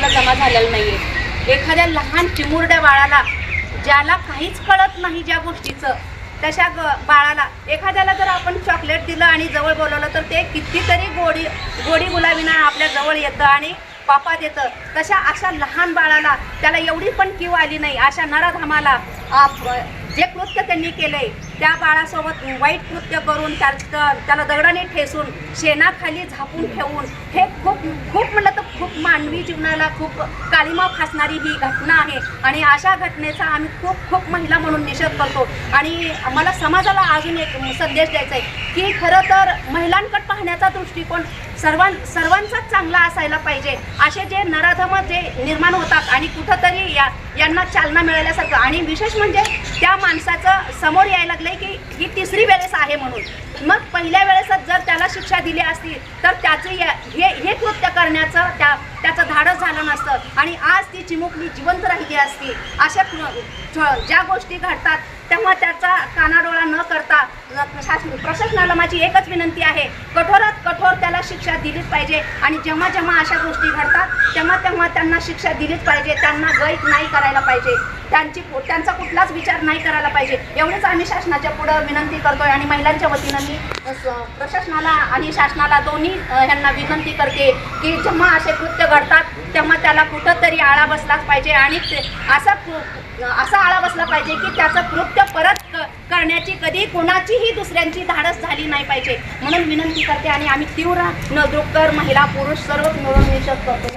आता जमा झालेला नाहीये। एखाद्या लहान चिमुरड्या बाळाला, ज्याला काहीच कळत नाही ज्या गोष्टीचं, तशा बाळाला एखाद्याला जर आपण चॉकलेट दिलं आणि जवळ बोलवलं तर ते कितीतरी गोडी गुलाबीनं आपल्या जवळ येतं आणि पापा देतं। अशा लहान बाळाला त्याला एवढी पण कीव आली नाही। अशा नराधमाला जे कृत्य त्यांनी केलंय त्या बाळासोबत वाईट कृत्य करून त्याला दगडाने ठेसून शेणाखाली झापून ठेवून, हे खूप म्हणलं तर खूप मानवी जीवनाला खूप काळिमा फासणारी ही घटना आहे। आणि अशा घटनेचा आम्ही खूप महिला म्हणून निषेध करतो। आणि मला समाजाला अजून एक संदेश द्यायचा आहे की खरं तर महिलांकडे पाहण्याचा दृष्टिकोन सर्वांचाच चांगला असायला पाहिजे। असे जे नराधम जे निर्माण होतात आणि कुठंतरी यांना चालना मिळाल्यासारखं, आणि विशेष म्हणजे त्या माणसाचं समोर यायला लागलंय की ही तिसरी वेळेस आहे म्हणून। मग पहिल्या वेळेसच जर त्याला शिक्षा दिली असती तर त्याचं हे कृत्य करण्याचं त्याचं धाडस झालं नसतं आणि आज ती चिमुकली जिवंत राहिली असती। अशा ज्या गोष्टी घडतात तेव्हा त्याचा कानाडोळा न करता प्रशासनाला माझी एकच विनंती आहे, कठोरात कठोर त्याला शिक्षा दिलीच पाहिजे। आणि जेव्हा अशा गोष्टी घडतात तेव्हा त्यांना शिक्षा दिलीच पाहिजे। त्यांना गैर नाही करायला पाहिजे, त्यांचा कुठलाच विचार नाही करायला पाहिजे। एवढंच आम्ही शासनाच्या पुढं विनंती करतोय। आणि महिलांच्या वतीनं मी प्रशासनाला आणि शासनाला दोन्ही ह्यांना विनंती करते की जेव्हा असे कृत्य घडतात तेव्हा त्याला कुठंतरी आळा बसलाच पाहिजे आणि असा आळा बसला पाहिजे की त्याचं कृत्य परत करण्याची कधी कोणाचीही दुसऱ्यांची धाडस झाली नाही पाहिजे म्हणून विनंती करते। आणि आम्ही तीव्र नजरुकर महिला पुरुष सर्वच मिळून निषेध करतो।